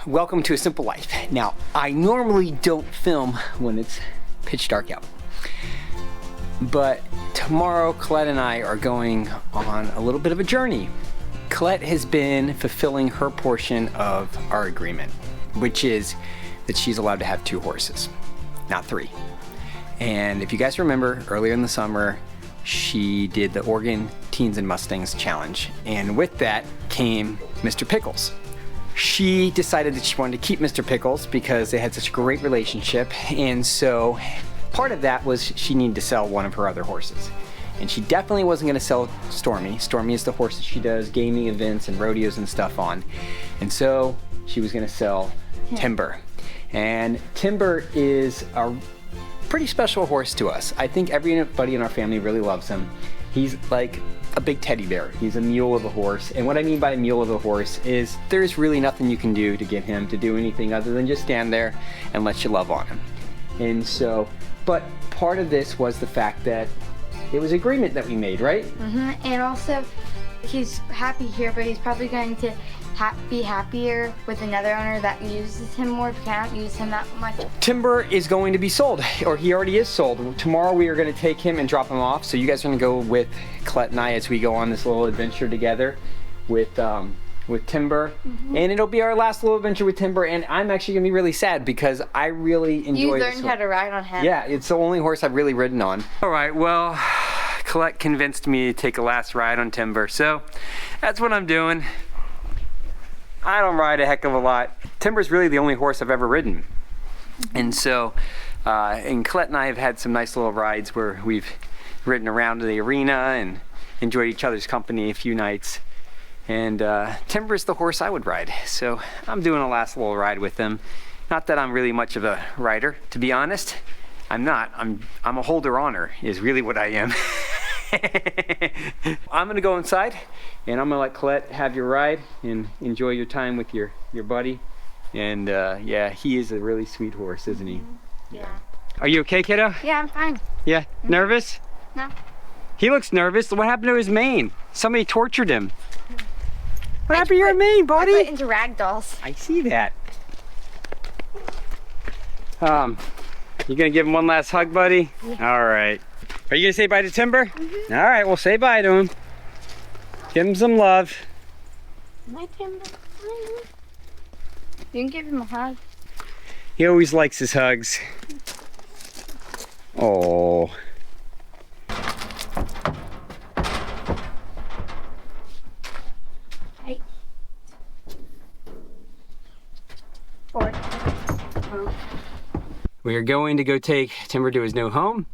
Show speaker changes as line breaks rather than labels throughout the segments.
Welcome to A Simple Life. Now, I normally don't film when it's pitch dark out, but tomorrow Colette and I are going on a little bit of a journey. Colette has been fulfilling her portion of our agreement, which is that she's allowed to have 2 horses, not 3. And if you guys remember, earlier in the summer, she did the Oregon Teens and Mustangs Challenge, and with that came Mr. Pickles. She decided that she wanted to keep Mr. Pickles because they had such a great relationship, and so part of that was she needed to sell one of her other horses. And she definitely wasn't going to sell Stormy. Stormy is the horse that she does gaming events and rodeos and stuff on. And so she was going to sell Timber. And Timber is a pretty special horse to us. I think everybody in our family really loves him. He's like a big teddy bear. He's a mule of a horse. And what I mean by a mule of a horse is there's really nothing you can do to get him to do anything other than just stand there and let you love on him. And so, but part of this was the fact that it was agreement that we made, right?
Mm-hmm. And also, he's happy here, but he's probably going to be happier with another owner that uses him more, because I don't use him that much.
Timber is going to be sold, or he already is sold. Tomorrow we are going to take him and drop him off. So you guys are going to go with Colette and I as we go on this little adventure together with Timber. Mm-hmm. And it'll be our last little adventure with Timber, and I'm actually going to be really sad because I really enjoy this.
You learned how to ride on him.
Yeah, it's the only horse I've really ridden on. All right, well, Colette convinced me to take a last ride on Timber, so that's what I'm doing. I don't ride a heck of a lot. Timber's really the only horse I've ever ridden. And so, and Colette and I have had some nice little rides where we've ridden around the arena and enjoyed each other's company a few nights. And Timber's the horse I would ride. So I'm doing a last little ride with him. Not that I'm really much of a rider, to be honest. I'm not. I'm a holder honor is really what I am. I'm gonna go inside and I'm gonna let Colette have your ride and enjoy your time with your buddy. And yeah, he is a really sweet horse, isn't he?
Yeah.
Are you okay, kiddo?
Yeah, I'm fine.
Yeah, nervous?
No.
He looks nervous. What happened to his mane? Somebody tortured him. What happened to your mane, buddy?
I put it into rag dolls.
I see that. You gonna give him one last hug, buddy? Yeah. All right. Are you gonna say bye to Timber? Mm-hmm. All right, we'll say bye to him. Give him some love.
My Timber. You can give him a hug.
He always likes his hugs. Oh.
Hey. 4.
We are going to go take Timber to his new home.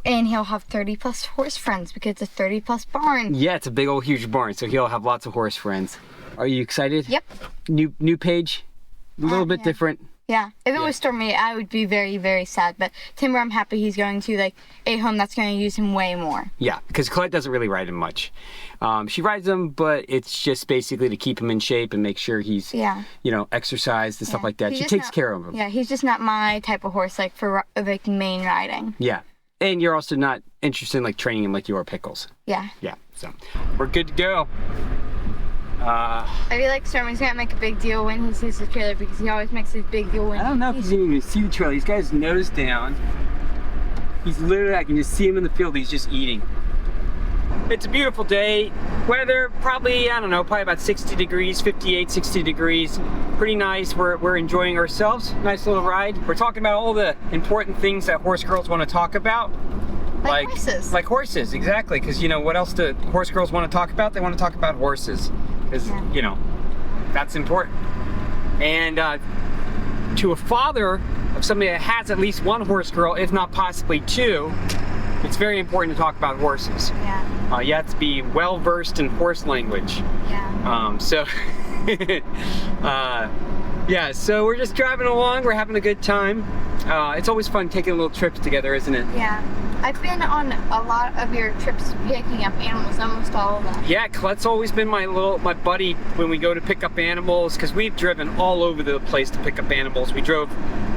And he'll have 30 plus horse friends because it's a 30 plus barn.
Yeah, it's a big old huge barn, so he'll have lots of horse friends. Are you excited?
Yep.
New page, a little bit different.
Yeah, if it was Stormy, I would be very, very sad. But Timber, I'm happy he's going to like a home that's going to use him way more.
Yeah, because Colette doesn't really ride him much. She rides him, but it's just basically to keep him in shape and make sure he's, you know, exercised and stuff like that. She takes care of him.
Yeah, he's just not my type of horse, like for like main riding.
Yeah. And you're also not interested in like training him like you are Pickles.
Yeah.
Yeah, so we're good to go.
I feel like Stormy's gonna make a big deal when he sees the trailer because he always makes a big deal when
I don't know if he's gonna even see the trailer. He's got his nose down. He's literally, I can just see him in the field. He's just eating. It's a beautiful day. Weather probably, I don't know, probably about 60 degrees, 58, 60 degrees. Pretty nice. We're enjoying ourselves. Nice little ride. We're talking about all the important things that horse girls want to talk about.
Like horses.
Like horses, exactly. Because, you know, what else do horse girls want to talk about? They want to talk about horses. Because, you know, that's important. And to a father of somebody that has at least one horse girl, if not possibly 2, it's very important to talk about horses.
Yeah.
You have to be well versed in horse language.
Yeah.
So, yeah, so we're just driving along. We're having a good time. It's always fun taking little trips together, isn't it?
Yeah. I've been on a lot of your trips picking up animals, almost all of them.
Yeah, Colette's always been my buddy when we go to pick up animals, because we've driven all over the place to pick up animals. We drove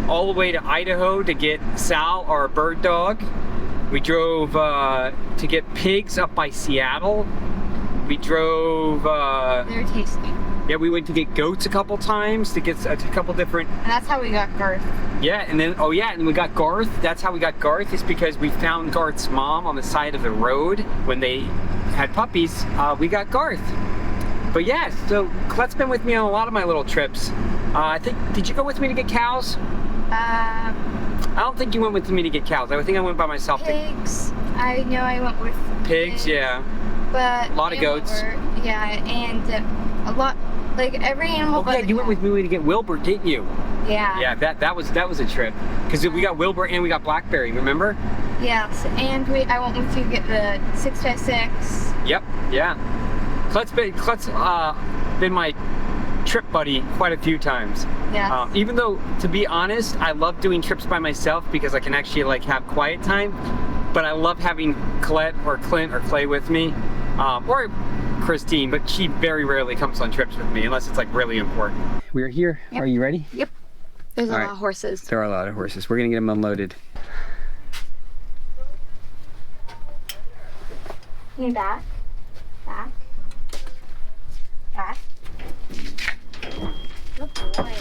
all the way to Idaho to get Sal, our bird dog. We drove to get pigs up by Seattle. We drove...
They're tasty.
Yeah, we went to get goats a couple times to get a couple different.
And that's how we got Garth.
Yeah, and then and we got Garth. That's how we got Garth. Is because we found Garth's mom on the side of the road when they had puppies. We got Garth. But yeah, so Colette's been with me on a lot of my little trips. I think, did you go with me to get cows? I don't think you went with me to get cows. I think I went by myself.
Pigs. I know I went with
Pigs, yeah.
But
a lot of goats.
Yeah, and a lot, like every animal.
Oh yeah, you went with me to get Wilbur, didn't you?
Yeah.
Yeah, that was a trip. Because we got Wilbur and we got Blackberry, remember?
Yes, and I went with you to get the 6x6.
Yep, yeah. Colette's been my trip buddy quite a few times.
Yeah.
Even though, to be honest, I love doing trips by myself because I can actually like have quiet time. But I love having Colette or Clint or Clay with me, or Christine. But she very rarely comes on trips with me unless it's like really important. We're here. Yep. Are you ready?
Yep. There's a lot of horses.
There are a lot of horses. We're gonna get them unloaded.
Can you back? Back. Back. Good boy.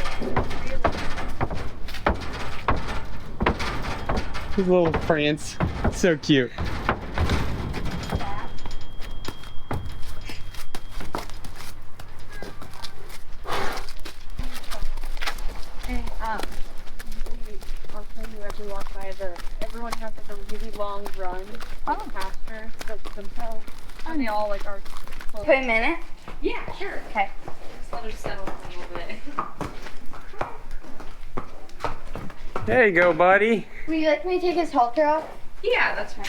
His little prance. So cute.
Hey, I'll tell you as we walk by everyone has like a really long run pasture themselves. And they all like are close.
Put a minute?
Yeah, sure.
Okay.
Just let her settle a little bit.
There you go, buddy.
Would you like me to take his halter off?
Yeah, that's fine.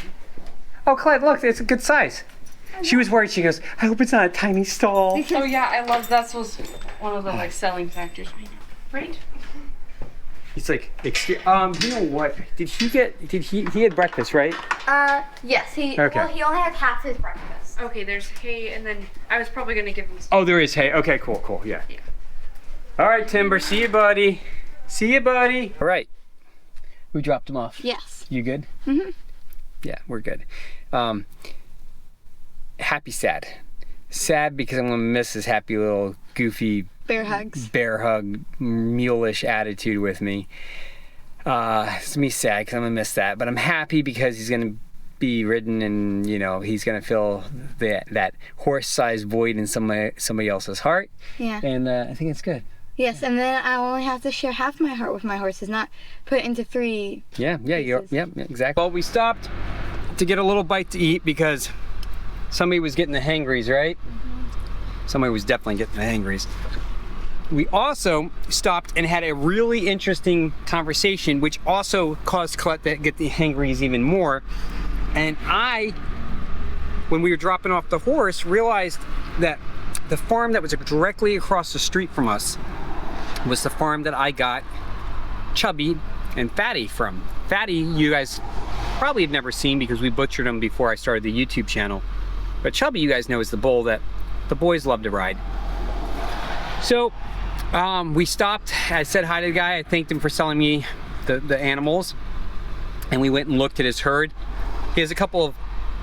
Oh, Colette, look, it's a good size. She was worried. She goes, I hope it's not a tiny stall.
Oh yeah, I love that was one of the like selling factors. I know. Right?
He's like, you know what? He had breakfast, right?
Yes,
Okay.
Well, he only has half his breakfast.
Okay, there's hay, and then I was probably gonna give him some.
Oh, there is hay. Okay, cool, yeah.
Yeah.
All right, Timber, see you, buddy. See you, buddy. All right. We dropped him off.
Yes.
You good?
Mm-hmm.
Yeah, we're good. Happy, sad. Sad because I'm gonna miss his happy little goofy
Bear hugs.
bear hug, mule-ish attitude with me. It's me sad because I'm gonna miss that, but I'm happy because he's gonna be ridden and he's gonna fill that horse-sized void in somebody else's heart.
Yeah.
And I think it's good.
Yes, and then I only have to share half my heart with my horses, not put it into 3.
Yeah, exactly. Well, we stopped to get a little bite to eat because somebody was getting the hangries, right? Mm-hmm. Somebody was definitely getting the hangries. We also stopped and had a really interesting conversation, which also caused Colette to get the hangries even more. And when we were dropping off the horse, realized that the farm that was directly across the street from us was the farm that I got Chubby and Fatty from. Fatty, you guys probably have never seen because we butchered him before I started the YouTube channel. But Chubby, you guys know, is the bull that the boys love to ride. So we stopped. I said hi to the guy. I thanked him for selling me the animals. And we went and looked at his herd. He has a couple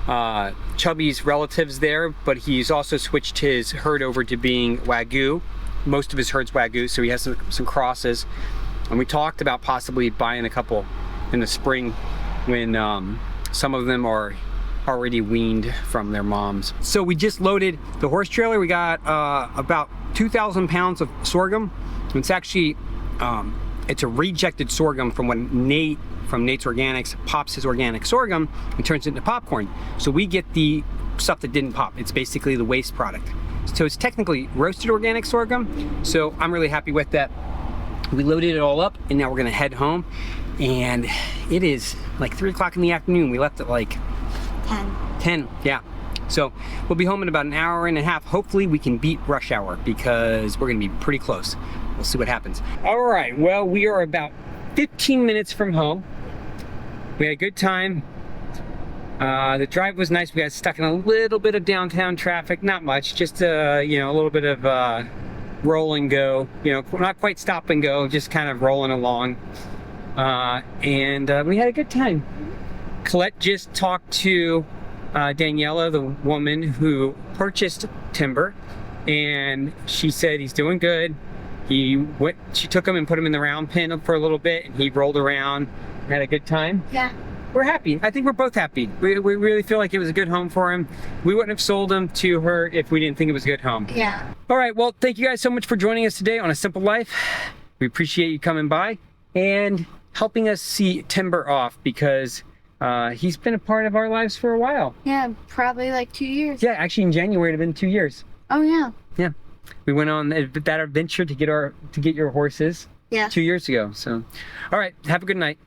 of Chubby's relatives there, but he's also switched his herd over to being Wagyu. Most of his herd's Wagyu, so he has some crosses. And we talked about possibly buying a couple in the spring when some of them are already weaned from their moms. So we just loaded the horse trailer. We got about 2,000 pounds of sorghum. It's actually, it's a rejected sorghum from when Nate from Nate's Organics pops his organic sorghum and turns it into popcorn. So we get the stuff that didn't pop. It's basically the waste product. So it's technically roasted organic sorghum. So I'm really happy with that. We loaded it all up and now we're gonna head home. And it is like 3 o'clock in the afternoon. We left at like 10, yeah. So we'll be home in about an hour and a half. Hopefully we can beat rush hour because we're gonna be pretty close. We'll see what happens. All right, well, we are about 15 minutes from home. We had a good time. The drive was nice. We got stuck in a little bit of downtown traffic, not much, just a little bit of roll and go, not quite stop and go, just kind of rolling along. And we had a good time. Colette just talked to Daniela, the woman who purchased Timber, and she said he's doing good. She took him and put him in the round pen for a little bit, and he rolled around, had a good time.
Yeah.
We're happy. I think we're both happy. We really feel like it was a good home for him. We wouldn't have sold him to her if we didn't think it was a good home.
Yeah.
All right, well, thank you guys so much for joining us today on A Simple Life. We appreciate you coming by and helping us see Timber off, because he's been a part of our lives for a while.
Yeah, probably like 2 years.
Yeah, actually in January it had been 2 years.
Oh yeah.
Yeah. We went on that adventure to get your horses.
Yeah.
2 years ago. So, all right, have a good night.